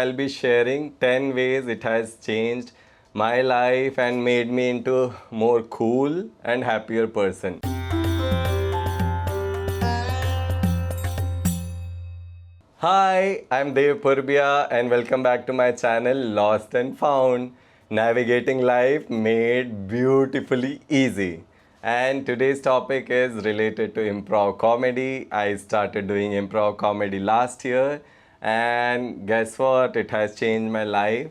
I'll be sharing 10 ways it has changed my life and made me into more cool and happier person. Hi, I'm Dev Purbia and welcome back to my channel Lost and Found, Navigating Life Made Beautifully Easy. And today's topic is related to improv comedy. I started doing improv comedy last year, and guess what? It has changed my life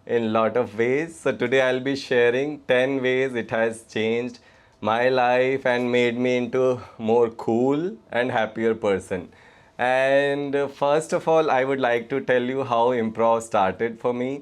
in a lot of ways. So today I'll be sharing 10 ways it has changed my life and made me into more cool and happier person. And first of all, I would like to tell you how improv started for me.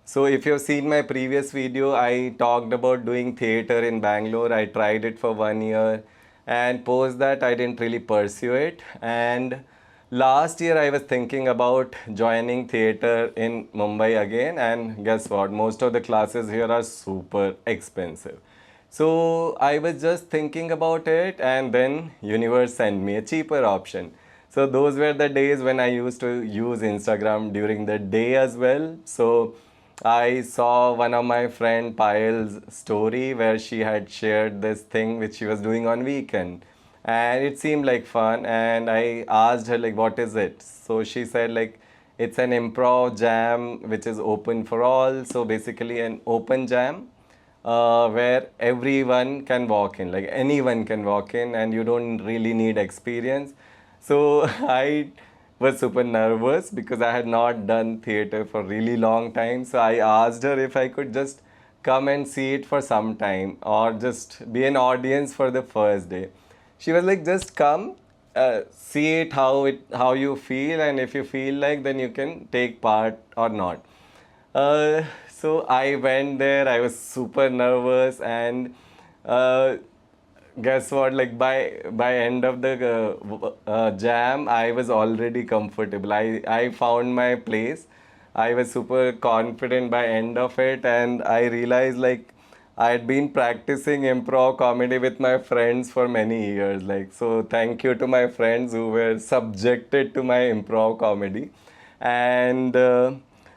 So if you've seen my previous video, I talked about doing theater in Bangalore. I tried it for 1 year, and post that I didn't really pursue it. And last year I was thinking about joining theater in Mumbai again, and guess what? Most of the classes here are super expensive. So I was just thinking about it, and then universe sent me a cheaper option. So those were the days when I used to use Instagram during the day as well. So I saw one of my friend Payal's story where she had shared this thing which she was doing on weekend, and it seemed like fun, and I asked her like what is it. So she said like it's an improv jam which is open for all. So basically an open jam where everyone can walk in, like anyone can walk in, and you don't really need experience. So I was super nervous because I had not done theater for really long time. So I asked her if I could just come and see it for some time or just be an audience for the first day. She was like, just come, see how you feel, and if you feel like, then you can take part or not. So I went there. I was super nervous, and uh, guess what? Like by end of the jam, I was already comfortable. I found my place. I was super confident by end of it, and I realized like I had been practicing improv comedy with my friends for many years. Like, so thank you to my friends who were subjected to my improv comedy. And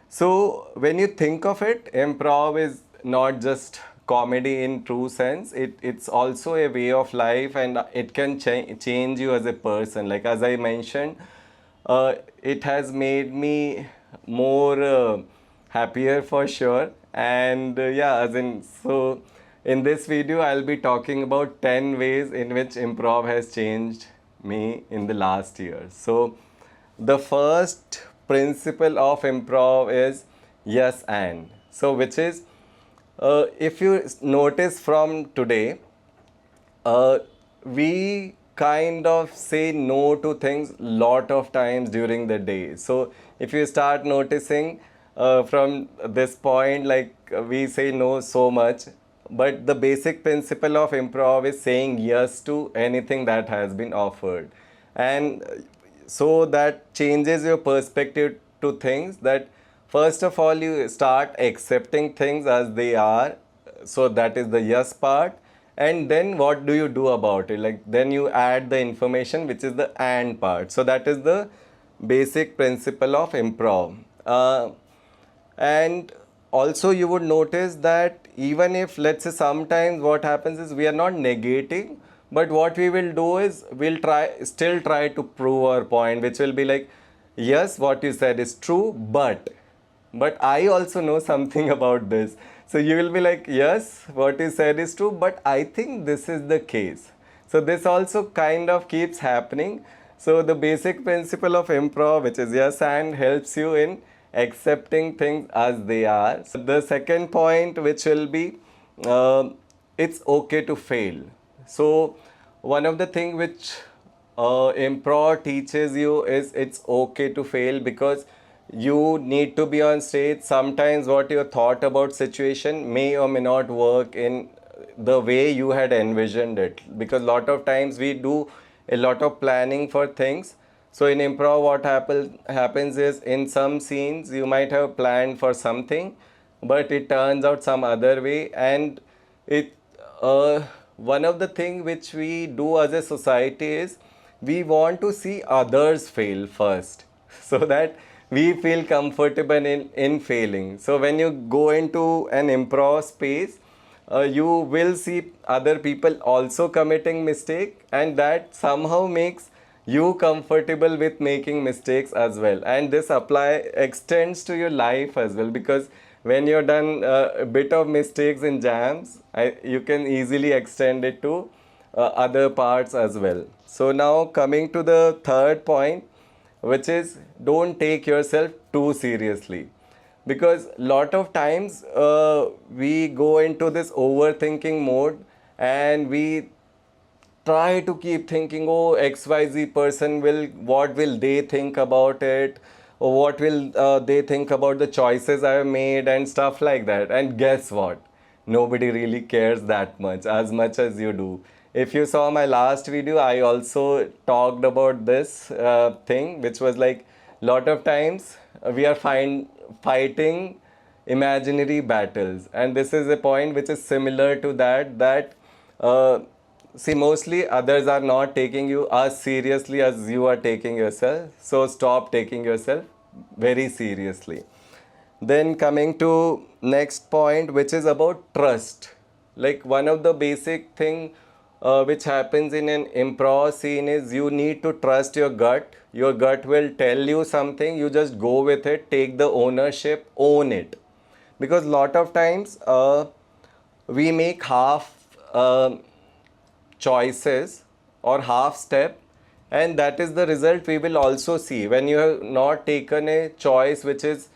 so when you think of it, improv is not just comedy in true sense. It's also a way of life, and it can change you as a person. Like as I mentioned, it has made me more happier for sure. And yeah, as in, so in this video I'll be talking about 10 ways in which improv has changed me in the last year. So the first principle of improv is yes and. So which is, if you notice from today, uh, we kind of say no to things lot of times during the day. So if you start noticing from this point, like we say no so much, but the basic principle of improv is saying yes to anything that has been offered. And so that changes your perspective to things, that first of all you start accepting things as they are. So that is the yes part. And then what do you do about it? Like then you add the information, which is the and part. So that is the basic principle of improv. And also you would notice that even if, let's say, sometimes what happens is we are not negating, but what we will do is we'll still try to prove our point, which will be like, yes, what you said is true, but I also know something about this. So you will be like, yes, what you said is true, but I think this is the case. So this also kind of keeps happening. So the basic principle of improv, which is yes and, helps you in accepting things as they are. So the second point, which will be, it's okay to fail. So one of the things which improv teaches you is it's okay to fail, because you need to be on stage. Sometimes what you thought about situation may or may not work in the way you had envisioned it, because a lot of times we do a lot of planning for things. So in improv what happens is, in some scenes you might have planned for something, but it turns out some other way. And it one of the things which we do as a society is we want to see others fail first so that we feel comfortable in failing. So when you go into an improv space, you will see other people also committing mistake, and that somehow makes you comfortable with making mistakes as well. And this apply extends to your life as well, because when you're done a bit of mistakes in jams, you can easily extend it to other parts as well. So now coming to the third point, which is don't take yourself too seriously, because lot of times we go into this overthinking mode, and we try to keep thinking, oh, XYZ person will, what will they think about it, or what will they think about the choices I have made and stuff like that. And guess what, nobody really cares that much as you do. If you saw my last video, I also talked about this thing, which was like, lot of times we are fighting imaginary battles, and this is a point which is similar to that uh, see, mostly others are not taking you as seriously as you are taking yourself. So stop taking yourself very seriously. Then coming to next point, which is about trust. Like one of the basic thing which happens in an improv scene is you need to trust your gut. Your gut will tell you something. You just go with it, take the ownership, own it. Because lot of times we make half choices or half step, and that is the result we will also see when you have not taken a choice which is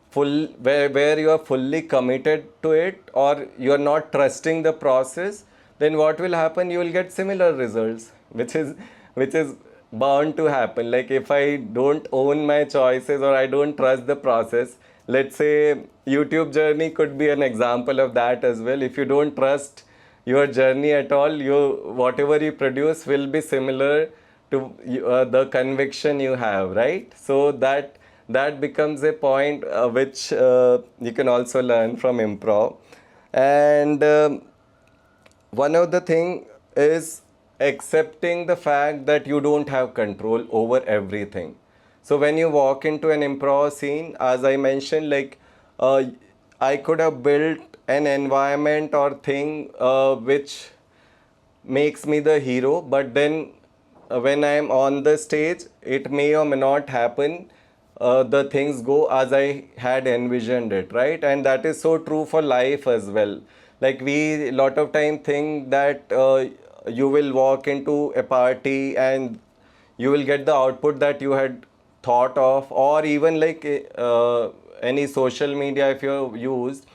full, where you are fully committed to it, or you are not trusting the process. Then what will happen, you will get similar results, which is bound to happen. Like if I don't own my choices, or I don't trust the process, let's say YouTube journey could be an example of that as well. If you don't trust your journey at all, you, whatever you produce will be similar to the conviction you have, right? So that becomes a point which you can also learn from improv. And one of the thing is accepting the fact that you don't have control over everything. So when you walk into an improv scene, as I mentioned, like uh, I could have built an environment or thing which makes me the hero, but then when I am on the stage, it may or may not happen. The things go as I had envisioned it, right? And that is so true for life as well. Like we lot of time think that you will walk into a party and you will get the output that you had thought of, or even like any social media if you used,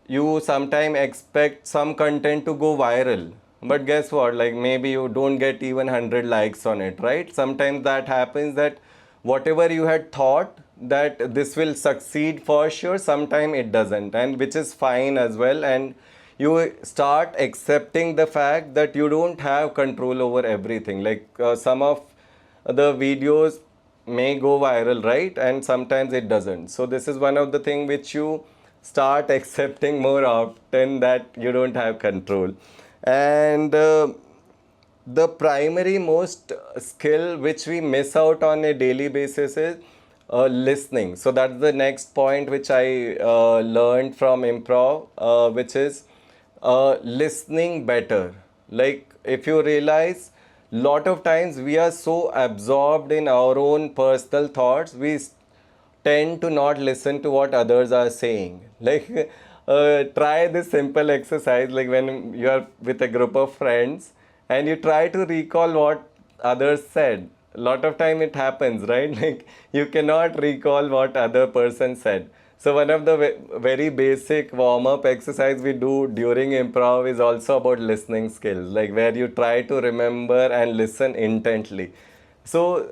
you sometime expect some content to go viral, but guess what, like maybe you don't get even 100 likes on it, right? Sometimes that happens, that whatever you had thought that this will succeed for sure, sometime it doesn't, and which is fine as well. And you start accepting the fact that you don't have control over everything. Like some of the videos may go viral, right? And sometimes it doesn't. So this is one of the thing which you start accepting more often, that you don't have control. And the primary most skill which we miss out on a daily basis is listening. So that's the next point which I learned from improv, which is listening better. Like if you realize, lot of times we are so absorbed in our own personal thoughts, we tend to not listen to what others are saying. Like try this simple exercise, like when you are with a group of friends and you try to recall what others said. A lot of time it happens, right? Like you cannot recall what other person said. So one of the very basic warm-up exercise we do during improv is also about listening skills, like where you try to remember and listen intently. So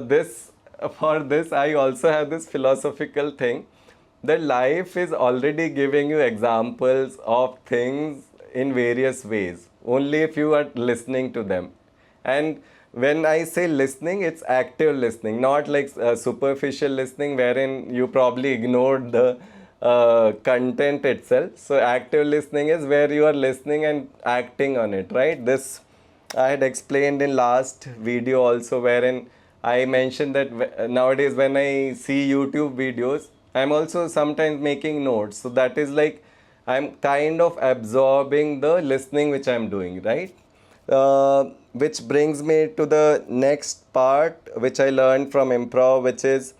this for this I also have this philosophical thing, that life is already giving you examples of things in various ways, only if you are listening to them. And when I say listening, it's active listening, not like superficial listening wherein you probably ignored the content itself. So active listening is where you are listening and acting on it, right? This I had explained in last video also, wherein I mentioned that nowadays when I see YouTube videos, I'm also sometimes making notes. So that is like I'm kind of absorbing the listening which I'm doing, right? Which brings me to the next part, which I learned from improv, which is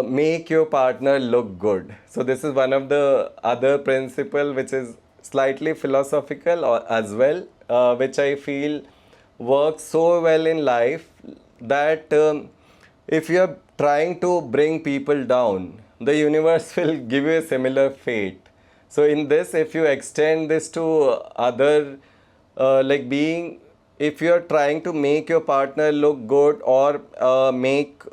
make your partner look good. So this is one of the other principle which is slightly philosophical or as well, which I feel works so well in life that if you are trying to bring people down, the universe will give you a similar fate. So in this, if you extend this to other, like being, if you are trying to make your partner look good or make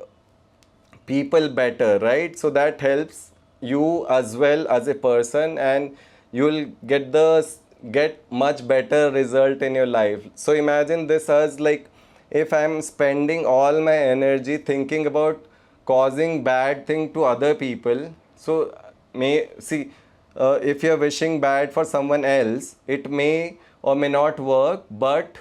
people better, right? So that helps you as well as a person, and you'll get much better result in your life. So imagine this as like, if I'm spending all my energy thinking about causing bad thing to other people, so may see, if you're wishing bad for someone else, it may or may not work, but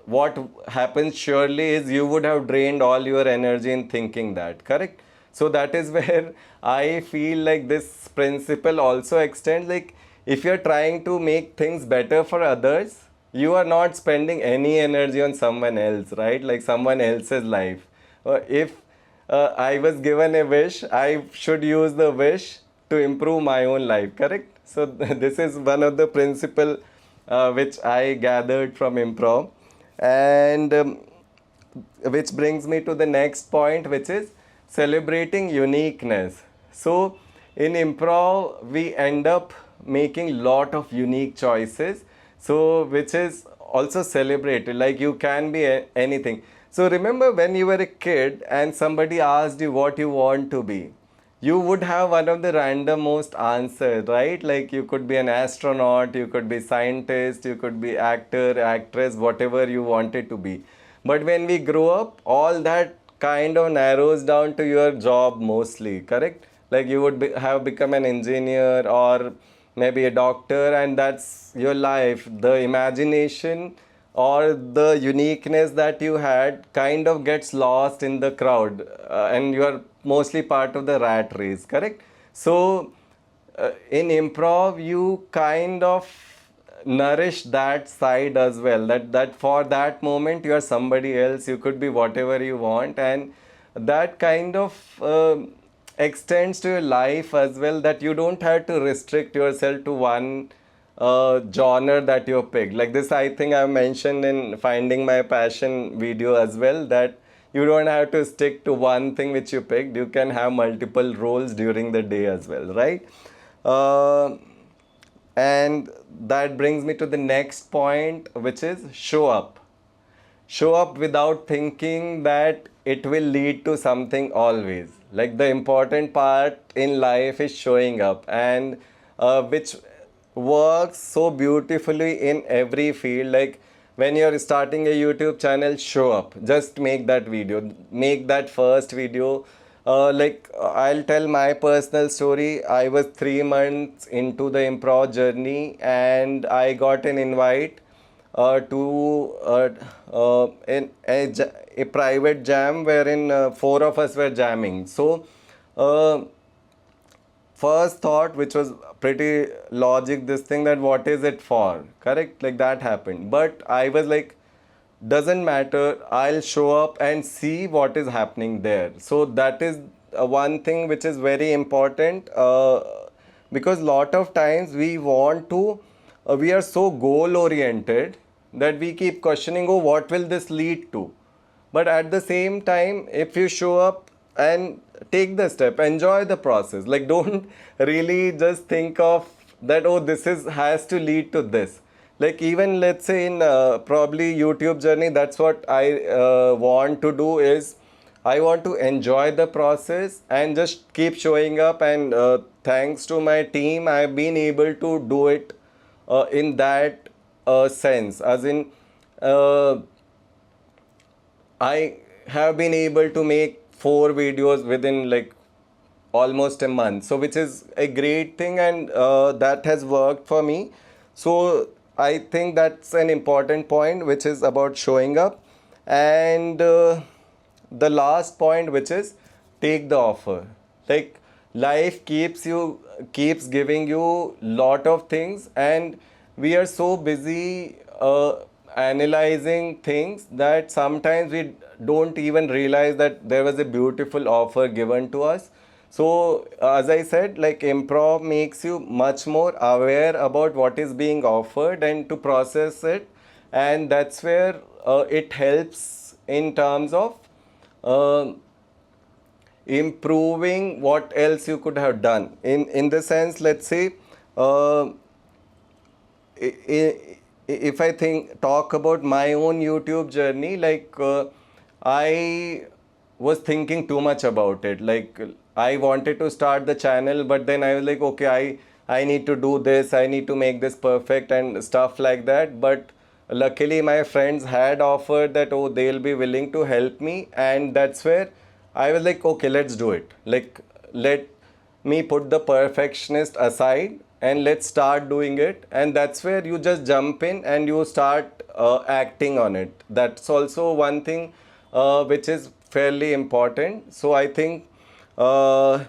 what happens surely is you would have drained all your energy in thinking that, correct? So that is where I feel like this principle also extends, like if you're trying to make things better for others, you are not spending any energy on someone else, right? Like someone else's life. If I was given a wish, I should use the wish to improve my own life, correct? So this is one of the principle which I gathered from improv. And which brings me to the next point, which is celebrating uniqueness. So in improv we end up making lot of unique choices, so which is also celebrated, like you can be anything. So remember when you were a kid and somebody asked you what you want to be, you would have one of the randommost answers, right? Like you could be an astronaut, you could be scientist, you could be actor, actress, whatever you wanted to be. But when we grow up, all that kind of narrows down to your job mostly, correct? Like you would have become an engineer or maybe a doctor, and that's your life. The imagination or the uniqueness that you had kind of gets lost in the crowd, and you are mostly part of the rat race, correct? So in improv you kind of nourish that side as well, that for that moment you are somebody else, you could be whatever you want, and that kind of extends to your life as well, that you don't have to restrict yourself to one genre that you picked. Like this, I think I mentioned in Finding My Passion video as well, that you don't have to stick to one thing which you picked. You can have multiple roles during the day as well, right? Uh, and that brings me to the next point, which is show up. Show up without thinking that it will lead to something always. Like the important part in life is showing up, and which works so beautifully in every field. Like when you're starting a YouTube channel, show up. Just make that video. Make that first video. I'll tell my personal story. I was 3 months into the improv journey, and I got an invite to in a private jam wherein four of us were jamming. So uh, first thought, which was pretty logic, this thing, that what is it for, correct? Like that happened, but I was like, doesn't matter, I'll show up and see what is happening there. So that is one thing which is very important, because lot of times we want to we are so goal oriented that we keep questioning, oh, what will this lead to? But at the same time, if you show up and take the step, enjoy the process. Like don't really just think of that, oh, this is has to lead to this. Like even let's say in probably YouTube journey, that's what I want to do is I want to enjoy the process and just keep showing up, and thanks to my team I've been able to do it in that sense, as in uh, I have been able to make 4 videos within like almost a month, so which is a great thing, and that has worked for me. So I think that's an important point, which is about showing up. And the last point, which is take the offer. Like life keeps giving you lot of things, and we are so busy analyzing things that sometimes we don't even realize that there was a beautiful offer given to us. So as I said, like improv makes you much more aware about what is being offered and to process it, and that's where it helps in terms of uh, improving what else you could have done. In the sense, let's say, uh, if I think talk about my own YouTube journey, like I was thinking too much about it. Like I wanted to start the channel, but then I was like, okay, I need to do this, I need to make this perfect and stuff like that. But luckily, my friends had offered that, oh, they'll be willing to help me, and that's where I was like, okay, let's do it. Like let me put the perfectionist aside and let's start doing it. And that's where you just jump in and you start acting on it. That's also one thing which is fairly important. So I think uh,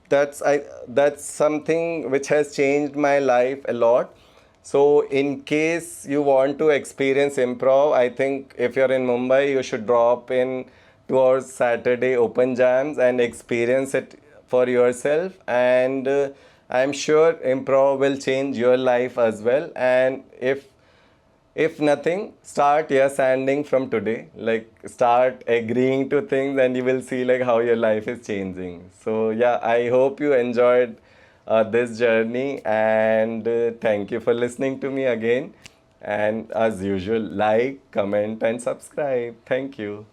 that's something which has changed my life a lot. So in case you want to experience improv, I think if you're in Mumbai, you should drop in to our Saturday open jams and experience it for yourself. And I'm sure improv will change your life as well. And if nothing, start yes anding from today. Like start agreeing to things, and you will see like how your life is changing. So yeah, I hope you enjoyed this journey, and thank you for listening to me again. And as usual, like, comment, and subscribe. Thank you.